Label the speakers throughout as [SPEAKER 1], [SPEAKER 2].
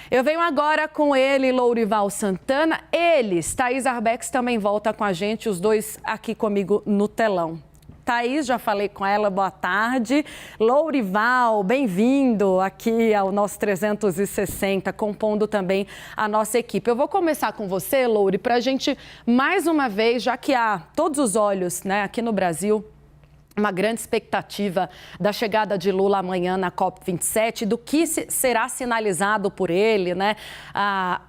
[SPEAKER 1] Eu venho agora com ele, Lourival Santana. Eles, Thaís Arbex, também volta com a gente, os dois aqui comigo no telão. Thaís, já falei com ela, boa tarde. Lourival, bem-vindo aqui ao nosso 360, compondo também a nossa equipe. Eu vou começar com você, Louri, para a gente, mais uma vez, já que há todos os olhos, né, aqui no Brasil, uma grande expectativa da chegada de Lula amanhã na COP27, do que será sinalizado por ele, né, a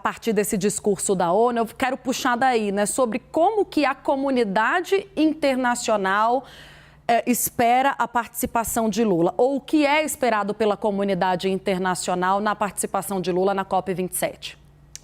[SPEAKER 1] partir desse discurso da ONU. Eu quero puxar daí, né, sobre como que a comunidade internacional espera a participação de Lula, ou o que é esperado pela comunidade internacional na participação de Lula na COP27.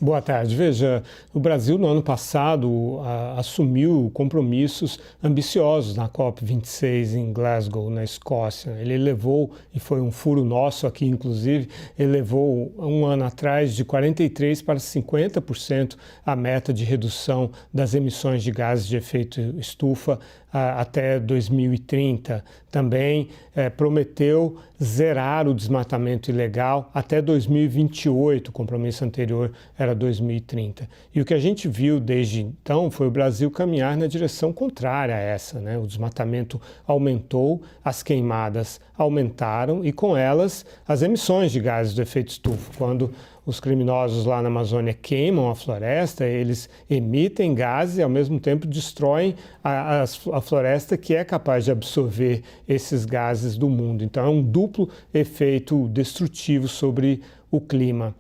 [SPEAKER 2] Boa tarde. Veja, o Brasil no ano passado assumiu compromissos ambiciosos na COP26 em Glasgow, na Escócia. Ele elevou, e foi um furo nosso aqui inclusive, elevou um ano atrás de 43% para 50% a meta de redução das emissões de gases de efeito estufa até 2030. Também prometeu zerar o desmatamento ilegal até 2028, o compromisso anterior era 2030. E o que a gente viu desde então foi o Brasil caminhar na direção contrária a essa, né? O desmatamento aumentou, as queimadas aumentaram e com elas as emissões de gases do efeito estufa. Quando os criminosos lá na Amazônia queimam a floresta, eles emitem gases e ao mesmo tempo destroem a floresta que é capaz de absorver esses gases do mundo. Então é um duplo efeito destrutivo sobre o clima.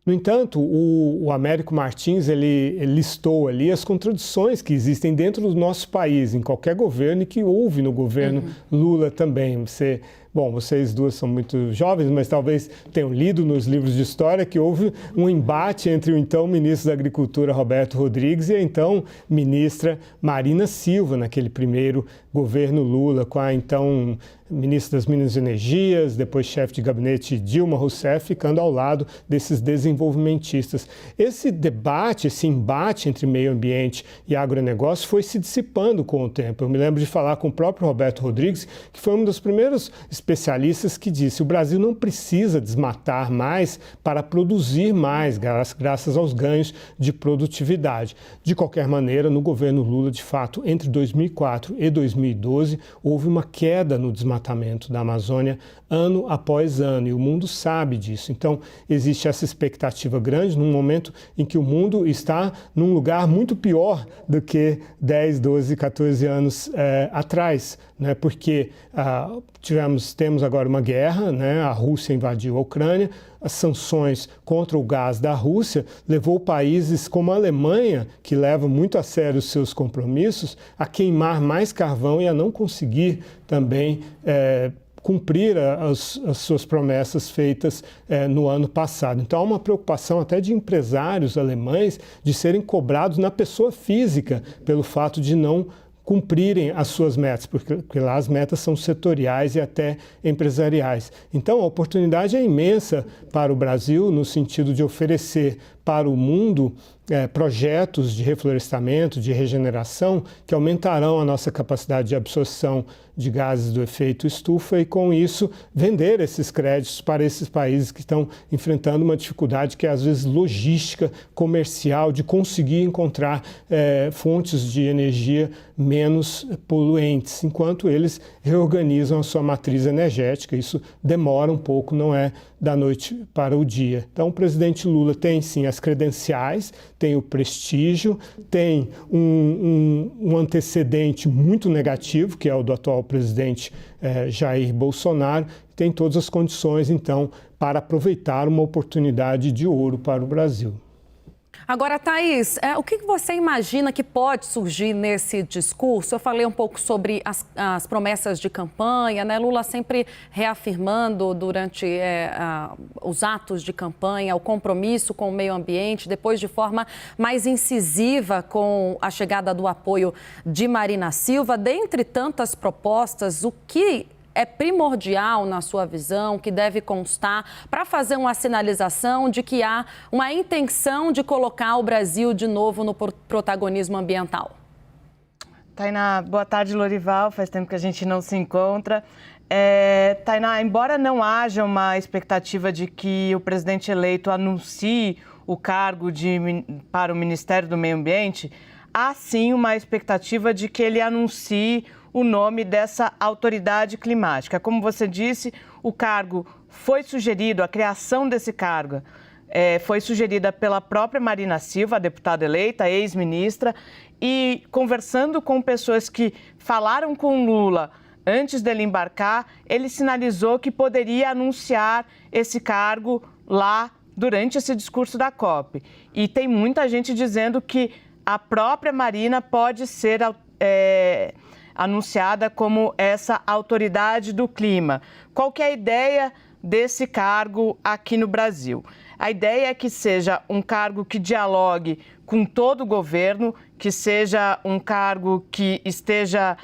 [SPEAKER 2] No entanto, o Américo Martins ele listou ali as contradições que existem dentro do nosso país, em qualquer governo, e que houve no governo Lula também. Bom, vocês duas são muito jovens, mas talvez tenham lido nos livros de história que houve um embate entre o então ministro da Agricultura, Roberto Rodrigues, e a então ministra Marina Silva, naquele primeiro governo Lula, com a então ministra das Minas e Energias, depois chefe de gabinete Dilma Rousseff, ficando ao lado desses desenvolvimentistas. Esse debate, esse embate entre meio ambiente e agronegócio foi se dissipando com o tempo. Eu me lembro de falar com o próprio Roberto Rodrigues, que foi um dos primeiros especialistas que disse: o Brasil não precisa desmatar mais para produzir mais, graças aos ganhos de produtividade. De qualquer maneira, no governo Lula, de fato, entre 2004 e 2012, houve uma queda no desmatamento da Amazônia ano após ano, e o mundo sabe disso. Então, existe essa expectativa grande num momento em que o mundo está num lugar muito pior do que 10, 12, 14 anos atrás, né? Porque temos agora uma guerra, né? A Rússia invadiu a Ucrânia, as sanções contra o gás da Rússia levou países como a Alemanha, que leva muito a sério os seus compromissos, a queimar mais carvão e a não conseguir também cumprir as suas promessas feitas no ano passado. Então, há uma preocupação até de empresários alemães de serem cobrados na pessoa física pelo fato de não cumprirem as suas metas, porque lá as metas são setoriais e até empresariais. Então, a oportunidade é imensa para o Brasil no sentido de oferecer para o mundo projetos de reflorestamento, de regeneração, que aumentarão a nossa capacidade de absorção de gases do efeito estufa e, com isso, vender esses créditos para esses países que estão enfrentando uma dificuldade que é, às vezes, logística, comercial, de conseguir encontrar fontes de energia menos poluentes, enquanto eles reorganizam a sua matriz energética. Isso demora um pouco, não é da noite para o dia. Então, o presidente Lula tem, sim, as credenciais, tem o prestígio, tem um antecedente muito negativo, que é o do atual presidente Jair Bolsonaro, tem todas as condições, então, para aproveitar uma oportunidade de ouro para o Brasil.
[SPEAKER 1] Agora, Thaís, o que você imagina que pode surgir nesse discurso? Eu falei um pouco sobre as promessas de campanha, né? Lula sempre reafirmando durante os atos de campanha o compromisso com o meio ambiente, depois de forma mais incisiva com a chegada do apoio de Marina Silva. Dentre tantas propostas, o que é primordial, na sua visão, que deve constar para fazer uma sinalização de que há uma intenção de colocar o Brasil de novo no protagonismo ambiental?
[SPEAKER 3] Tainá, boa tarde, Lourival. Faz tempo que a gente não se encontra. Tainá, embora não haja uma expectativa de que o presidente eleito anuncie o cargo para o Ministério do Meio Ambiente, há sim uma expectativa de que ele anuncie o nome dessa autoridade climática. Como você disse, o cargo foi sugerido, a criação desse cargo foi sugerida pela própria Marina Silva, a deputada eleita, ex-ministra, e conversando com pessoas que falaram com Lula antes dele embarcar, ele sinalizou que poderia anunciar esse cargo lá durante esse discurso da COP. E tem muita gente dizendo que a própria Marina pode ser anunciada como essa autoridade do clima. Qual que é a ideia desse cargo aqui no Brasil? A ideia é que seja um cargo que dialogue com todo o governo, que seja um cargo que esteja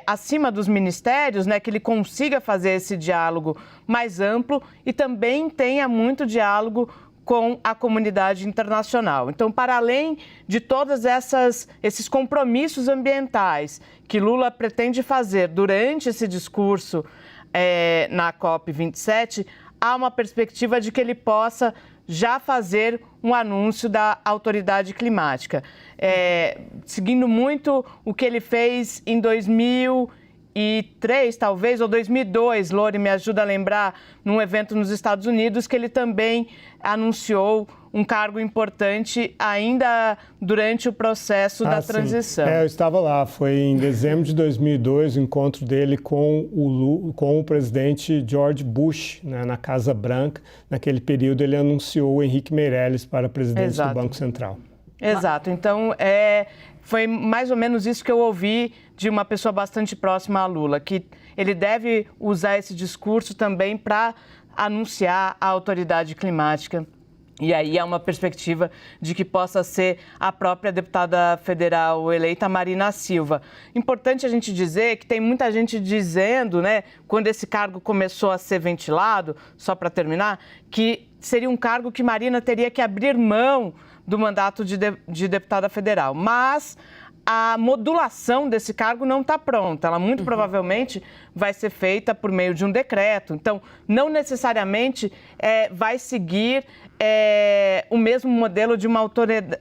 [SPEAKER 3] acima dos ministérios, né, que ele consiga fazer esse diálogo mais amplo e também tenha muito diálogo com a comunidade internacional. Então, para além de todos esses compromissos ambientais que Lula pretende fazer durante esse discurso na COP27, há uma perspectiva de que ele possa já fazer um anúncio da autoridade climática. Seguindo muito o que ele fez em 2003, talvez, ou 2002, Lori me ajuda a lembrar, num evento nos Estados Unidos, que ele também anunciou um cargo importante ainda durante o processo da transição.
[SPEAKER 2] Eu estava lá, foi em dezembro de 2002, o encontro dele com o presidente George Bush, né, na Casa Branca. Naquele período ele anunciou o Henrique Meirelles para presidente do Banco Central.
[SPEAKER 3] Exato, então foi mais ou menos isso que eu ouvi de uma pessoa bastante próxima a Lula, que ele deve usar esse discurso também para anunciar a autoridade climática. E aí há uma perspectiva de que possa ser a própria deputada federal eleita Marina Silva. Importante a gente dizer que tem muita gente dizendo, né, quando esse cargo começou a ser ventilado, só para terminar, que seria um cargo que Marina teria que abrir mão do mandato de deputada federal. Mas a modulação desse cargo não está pronta. Ela muito provavelmente vai ser feita por meio de um decreto. Então, não necessariamente vai seguir o mesmo modelo de uma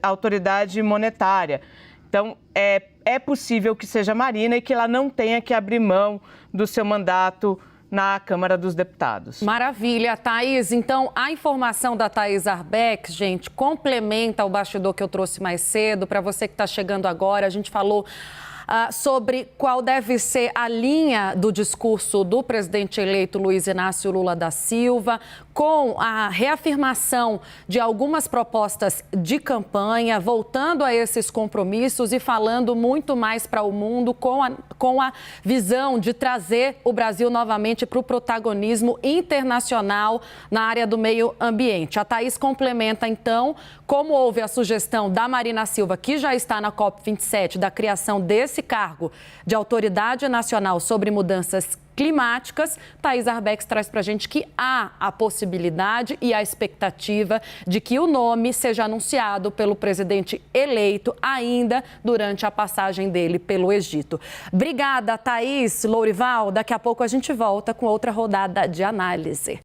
[SPEAKER 3] autoridade monetária. Então, é possível que seja Marina e que ela não tenha que abrir mão do seu mandato na Câmara dos Deputados.
[SPEAKER 1] Maravilha, Thaís. Então, a informação da Thaís Arbeck, gente, complementa o bastidor que eu trouxe mais cedo. Para você que está chegando agora, a gente falou sobre qual deve ser a linha do discurso do presidente eleito Luiz Inácio Lula da Silva, com a reafirmação de algumas propostas de campanha, voltando a esses compromissos e falando muito mais para o mundo com a visão de trazer o Brasil novamente para o protagonismo internacional na área do meio ambiente. A Thaís complementa, então, como houve a sugestão da Marina Silva, que já está na COP27, da criação desse cargo de Autoridade Nacional sobre Mudanças Climáticas, Thaís Arbeck traz para a gente que há a possibilidade e a expectativa de que o nome seja anunciado pelo presidente eleito ainda durante a passagem dele pelo Egito. Obrigada, Thaís. Lourival, daqui a pouco a gente volta com outra rodada de análise.